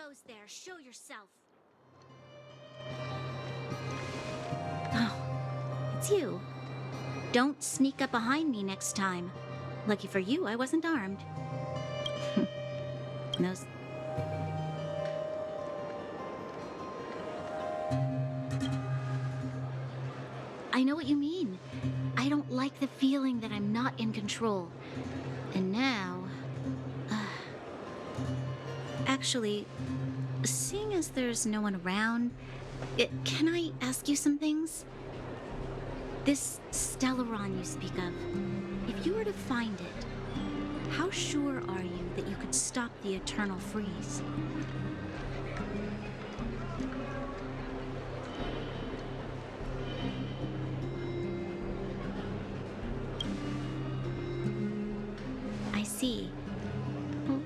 goes there? Show yourself. Oh, it's you. Don't sneak up behind me next time. Lucky for you, I wasn't armed. Those... I know what you mean. I don't like the feeling that I'm not in control. And now... Actually, seeing as there's no one around, can I ask you some things? This Stellaron you speak of, if you were to find it, how sure are you that you could stop the eternal freeze? I see. Well,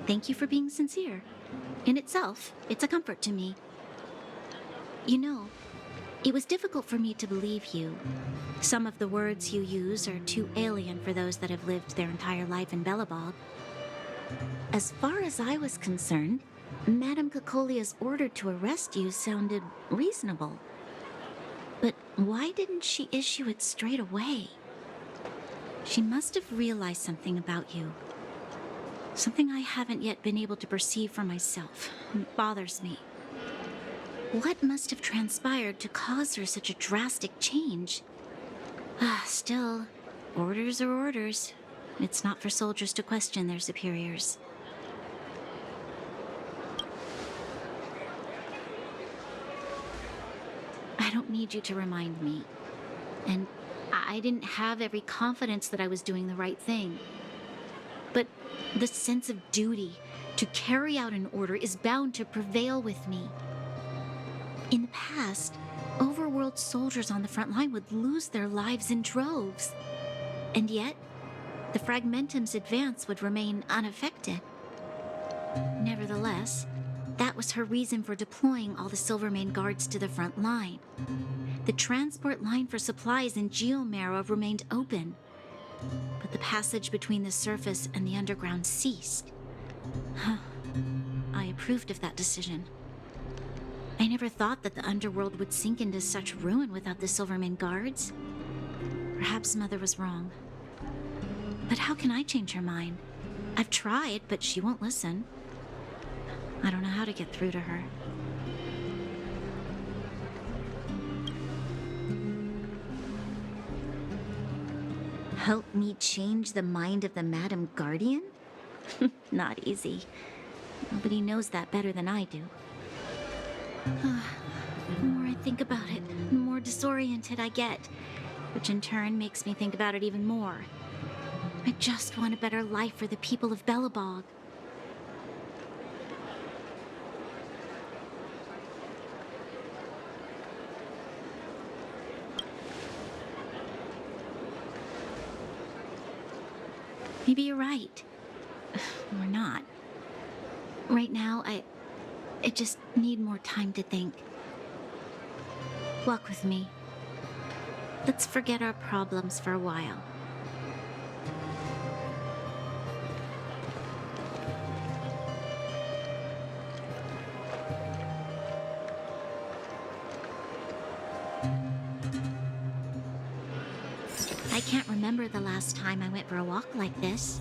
thank you for being sincere. In itself, it's a comfort to me. You know, it was difficult for me to believe you. Some of the words you use are too alien for those that have lived their entire life in Belobog. As far as I was concerned, Madame Cocolia's order to arrest you sounded reasonable. But why didn't she issue it straight away? She must have realized something about you. Something I haven't yet been able to perceive for myself. It bothers me. What must have transpired to cause her such a drastic change? Still, orders are orders. It's not for soldiers to question their superiors. I don't need you to remind me. And I didn't have every confidence that I was doing the right thing. But the sense of duty to carry out an order is bound to prevail with me. In the past, overworld soldiers on the front line would lose their lives in droves. And yet, the Fragmentum's advance would remain unaffected. Nevertheless, that was her reason for deploying all the Silvermane guards to the front line. The transport line for supplies in Geomera remained open, but the passage between the surface and the underground ceased. I approved of that decision. I never thought that the underworld would sink into such ruin without the Silvermane guards. Perhaps Mother was wrong. But how can I change her mind? I've tried, but she won't listen. I don't know how to get through to her. Help me change the mind of the Madam Guardian? Not easy. Nobody knows that better than I do. The more I think about it, the more disoriented I get, which in turn makes me think about it even more. I just want a better life for the people of Belobog. Maybe you're right. Or not. Right now, I just need more time to think. Walk with me. Let's forget our problems for a while. I can't remember the last time I went for a walk like this.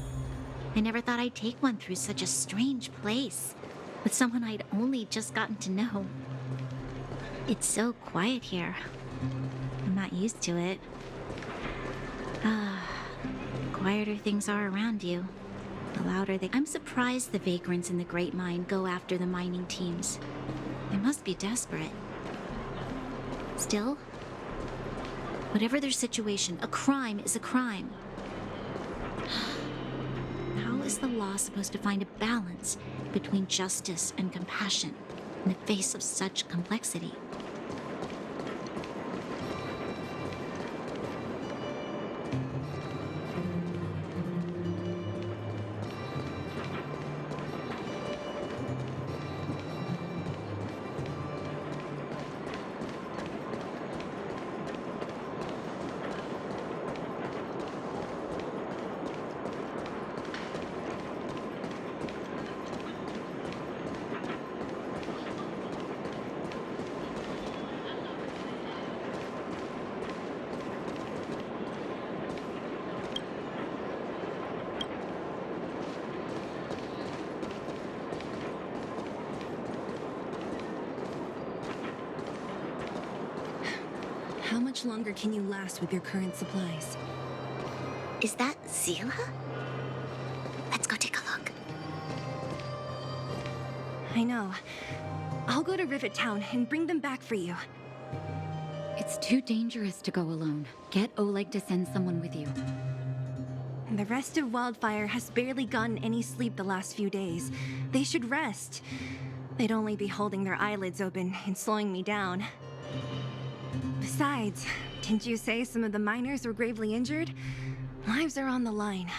I never thought I'd take one through such a strange place, with someone I'd only just gotten to know. It's so quiet here. I'm not used to it. The quieter things are around you, the louder they... I'm surprised the vagrants in the Great Mine go after the mining teams. They must be desperate. Still, whatever their situation, a crime is a crime. How is the law supposed to find a balance between justice and compassion in the face of such complexity? much longer can you last with your current supplies? Is that Zila? Let's go take a look. I know. I'll go to Rivet Town and bring them back for you. It's too dangerous to go alone. Get Oleg to send someone with you. The rest of Wildfire has barely gotten any sleep the last few days. They should rest. They'd only be holding their eyelids open and slowing me down. Besides, didn't you say some of the miners were gravely injured? Lives are on the line.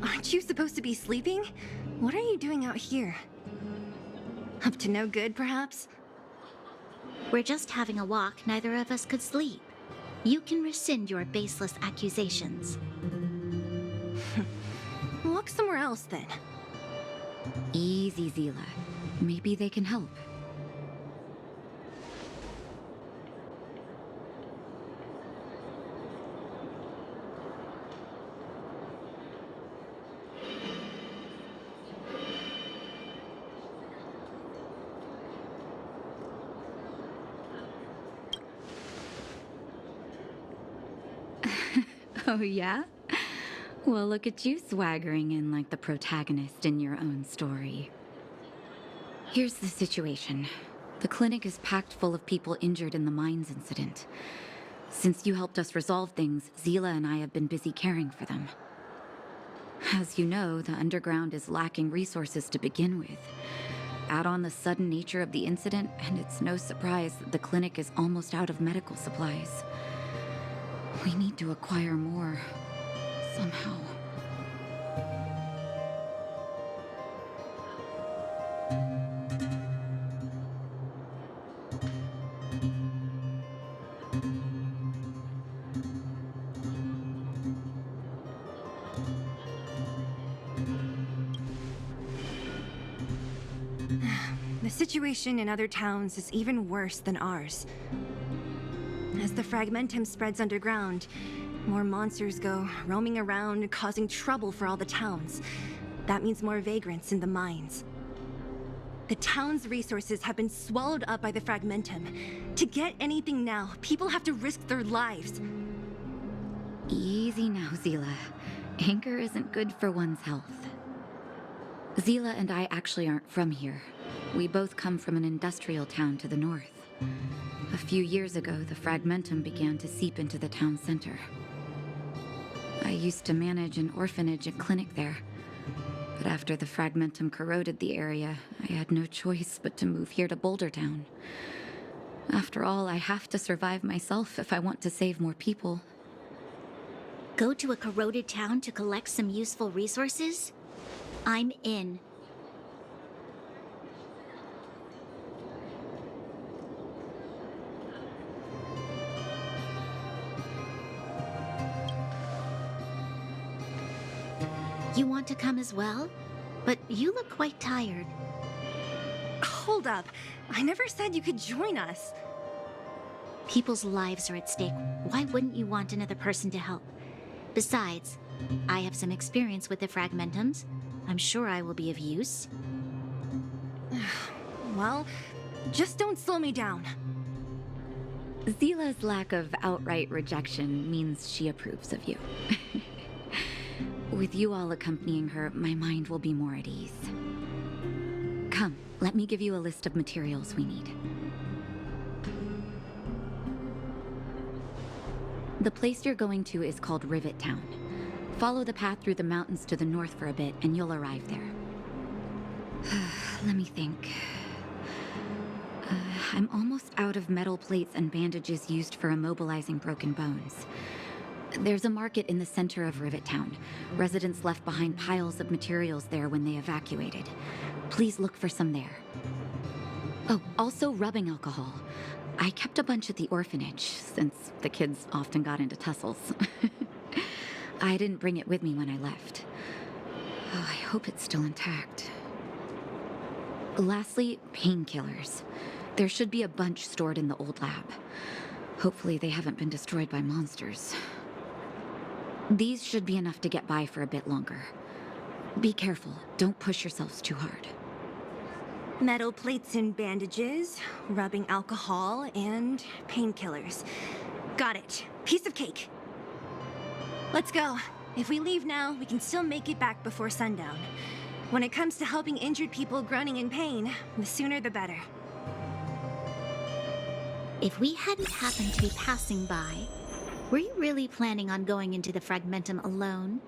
Aren't you supposed to be sleeping? What are you doing out here? Up to no good, perhaps? We're just having a walk. Neither of us could sleep. You can rescind your baseless accusations. Look somewhere else, then. Easy, Zila. Maybe they can help. Oh, yeah? Well, look at you swaggering in like the protagonist in your own story. Here's the situation. The clinic is packed full of people injured in the mines incident. Since you helped us resolve things, Zila and I have been busy caring for them. As you know, the underground is lacking resources to begin with. Add on the sudden nature of the incident, and it's no surprise that the clinic is almost out of medical supplies. We need to acquire more, somehow. The situation in other towns is even worse than ours. As the fragmentum spreads underground, more monsters go roaming around, causing trouble for all the towns. That means more vagrants in the mines. The town's resources have been swallowed up by the fragmentum. To get anything now, people have to risk their lives. Easy now, Zila. Anger isn't good for one's health. Zila and I actually aren't from here. We both come from an industrial town to the north. A few years ago, the fragmentum began to seep into the town center. I used to manage an orphanage and clinic there. But after the fragmentum corroded the area, I had no choice but to move here to Boulder Town. After all, I have to survive myself if I want to save more people. Go to a corroded town to collect some useful resources? I'm in. You want to come as well? But you look quite tired. Hold up. I never said you could join us. People's lives are at stake. Why wouldn't you want another person to help? Besides, I have some experience with the fragmentums. I'm sure I will be of use. Well, just don't slow me down. Zila's lack of outright rejection means she approves of you. With you all accompanying her, my mind will be more at ease. Come, let me give you a list of materials we need. The place you're going to is called Rivet Town. Follow the path through the mountains to the north for a bit, and you'll arrive there. Let me think. I'm almost out of metal plates and bandages used for immobilizing broken bones. There's a market in the center of Rivet Town. Residents left behind piles of materials there when they evacuated. Please look for some there. Oh, also rubbing alcohol. I kept a bunch at the orphanage, since the kids often got into tussles. I didn't bring it with me when I left. Oh, I hope it's still intact. Lastly, painkillers. There should be a bunch stored in the old lab. Hopefully they haven't been destroyed by monsters. These should be enough to get by for a bit longer. Be careful, don't push yourselves too hard. Metal plates and bandages, rubbing alcohol, and painkillers. Got it. Piece of cake. Let's go. If we leave now, we can still make it back before sundown. When it comes to helping injured people groaning in pain, the sooner the better. If we hadn't happened to be passing by, were you really planning on going into the Fragmentum alone?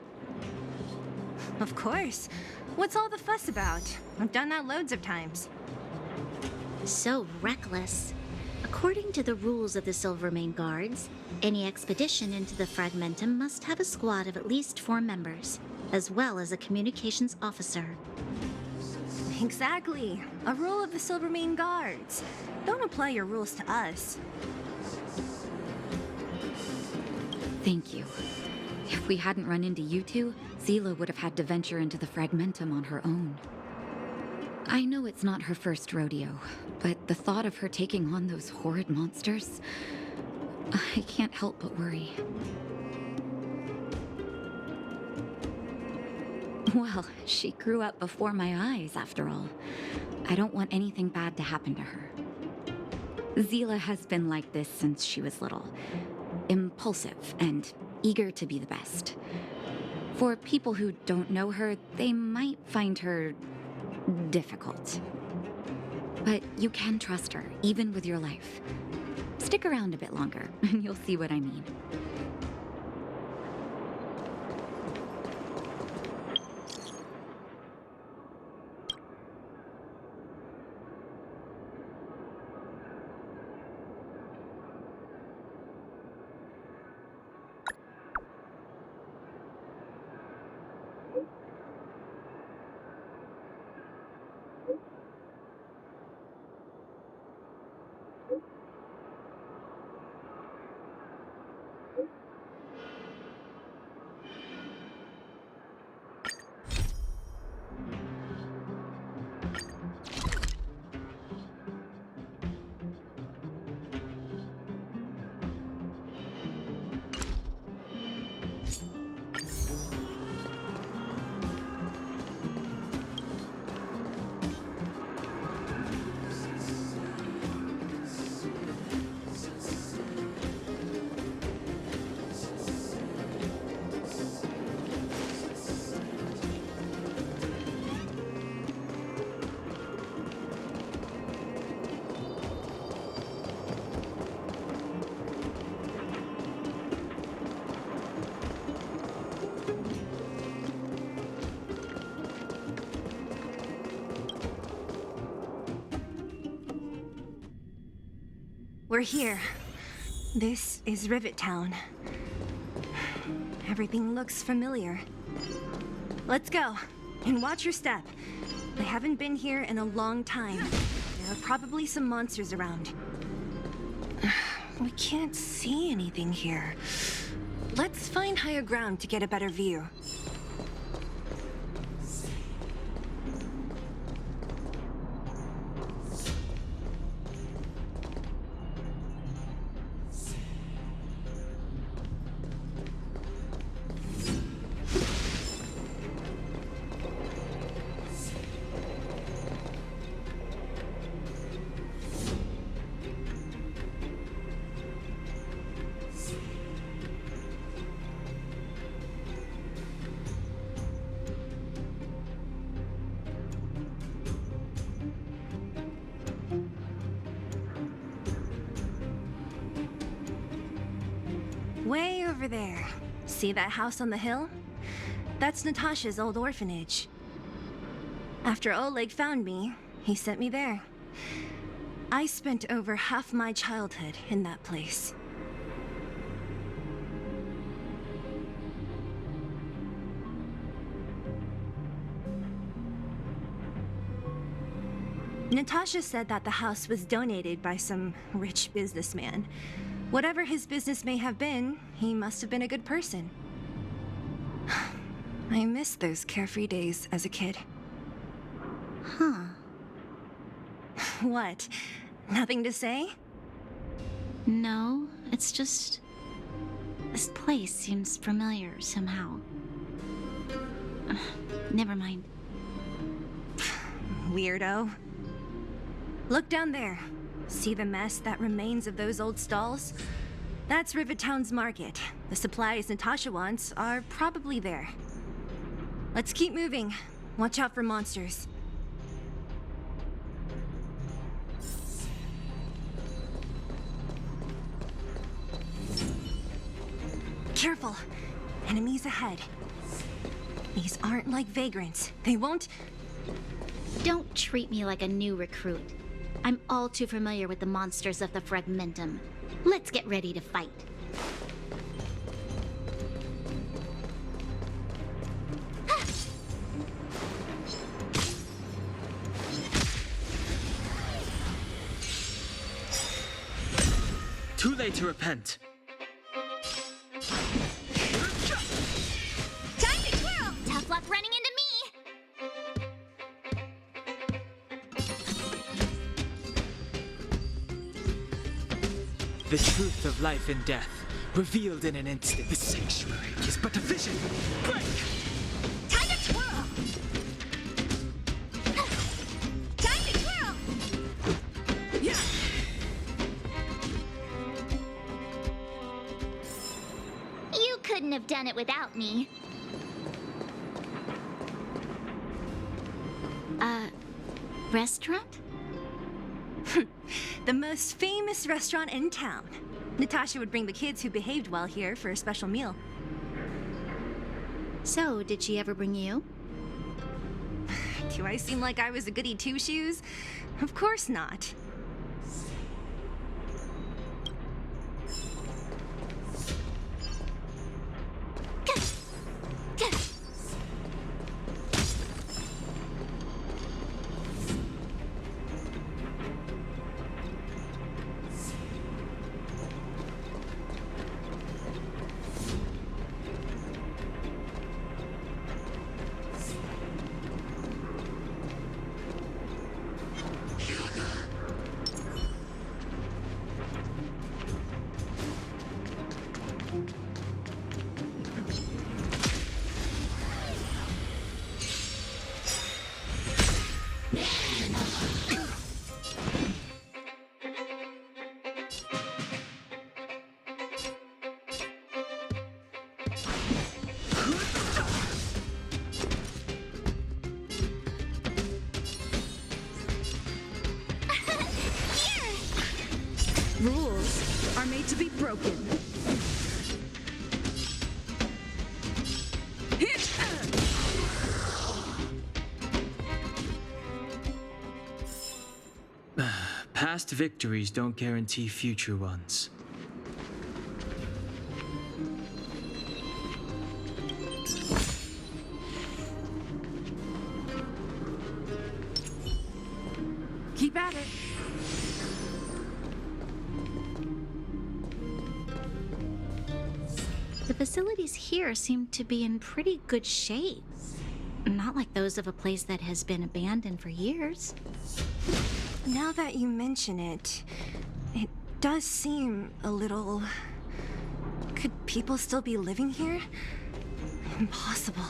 Of course. What's all the fuss about? I've done that loads of times. So reckless. According to the rules of the Silvermane Guards, any expedition into the Fragmentum must have a squad of at least 4 members, as well as a communications officer. Exactly. A rule of the Silvermane Guards. Don't apply your rules to us. Thank you. If we hadn't run into you two, Zila would have had to venture into the Fragmentum on her own. I know it's not her first rodeo, but the thought of her taking on those horrid monsters, I can't help but worry. Well, she grew up before my eyes, after all. I don't want anything bad to happen to her. Zila has been like this since she was little. Impulsive and eager to be the best. For people who don't know her, they might find her difficult. But you can trust her, even with your life. Stick around a bit longer, and you'll see what I mean. We're here. This is Rivet Town. Everything looks familiar. Let's go. And watch your step. I haven't been here in a long time. There are probably some monsters around. We can't see anything here. Let's find higher ground to get a better view. Way over there. See that house on the hill? That's Natasha's old orphanage. After Oleg found me, he sent me there. I spent over half my childhood in that place. Natasha said that the house was donated by some rich businessman. Whatever his business may have been, he must have been a good person. I miss those carefree days as a kid. Huh. What? Nothing to say? No, it's just... this place seems familiar somehow. Never mind. Weirdo. Look down there. See the mess that remains of those old stalls? That's Rivet Town's market. The supplies Natasha wants are probably there. Let's keep moving. Watch out for monsters. Careful. Enemies ahead. These aren't like vagrants. They won't... Don't treat me like a new recruit. I'm all too familiar with the monsters of the Fragmentum. Let's get ready to fight. Too late to repent. Time to twirl! Tough luck running into me! The truth of life and death, revealed in an instant. The sanctuary is but a vision. Break! Time to twirl! Time to twirl! Yeah! You couldn't have done it without me. Restaurant? The most famous restaurant in town. Natasha would bring the kids who behaved well here for a special meal. So, did she ever bring you? Do I seem like I was a goody two-shoes? Of course not. Rules are made to be broken. Past victories don't guarantee future ones. Keep at it. The facilities here seem to be in pretty good shape. Not like those of a place that has been abandoned for years. Now that you mention it, it does seem a little... Could people still be living here? Impossible.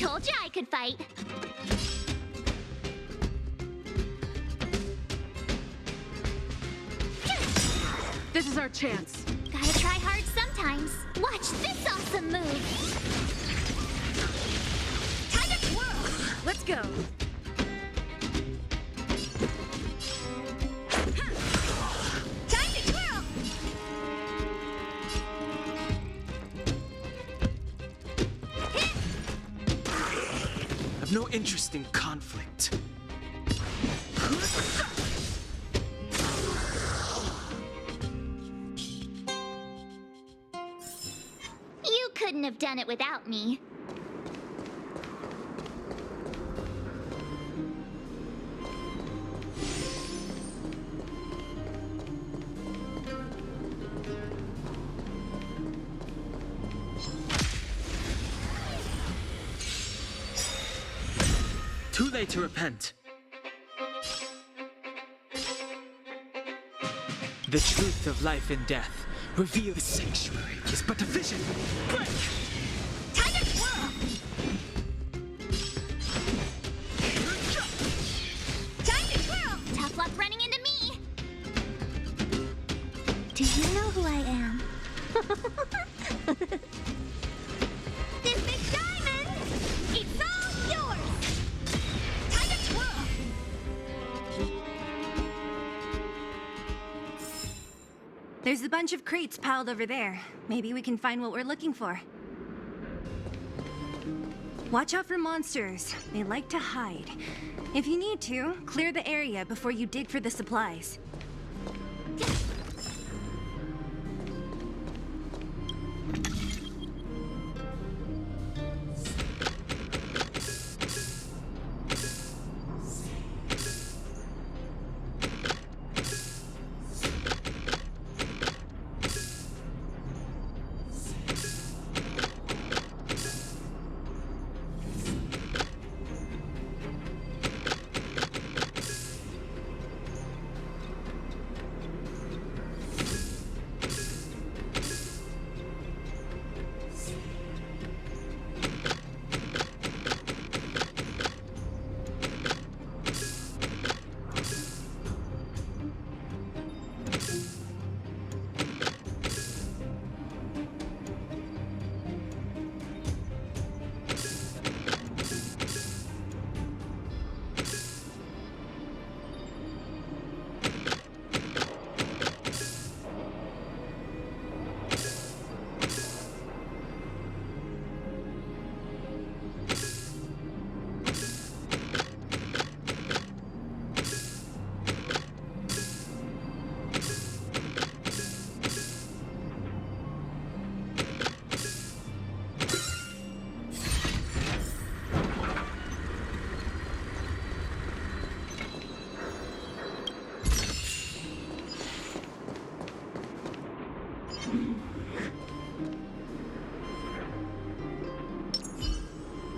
Told you I could fight. This is our chance. Gotta try hard sometimes. Watch this awesome move. Time to twirl. Let's go. Time to twirl. I've no interest in conflict. You couldn't have done it without me. Too late to repent. The truth of life and death. Reveal the sanctuary is but a vision. Break! Time to twirl. Time to twirl. Tough luck running into me. Do you know who I am? This big diamond! It's all yours! Time to twirl! There's a bunch of crates piled over there. Maybe we can find what we're looking for. Watch out for monsters. They like to hide. If you need to, clear the area before you dig for the supplies.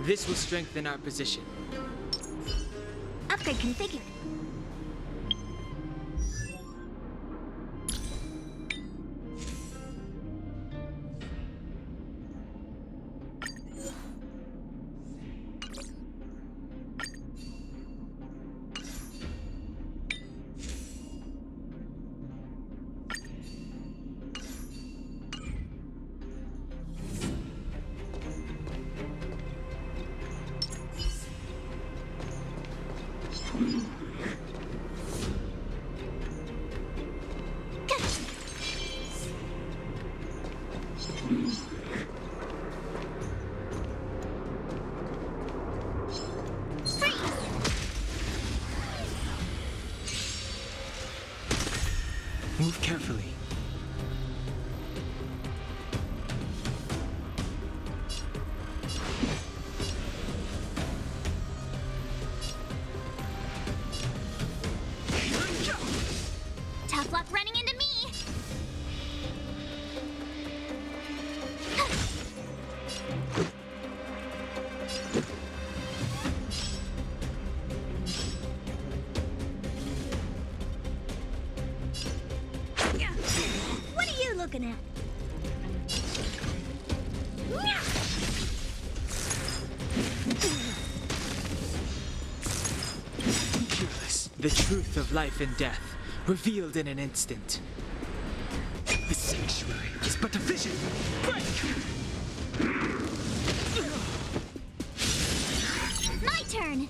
This will strengthen our position. Upgrade configured. Move carefully. Tough luck running into me. What are you looking at? The truth of life and death, revealed in an instant. The sanctuary is but a vision. Break! My turn!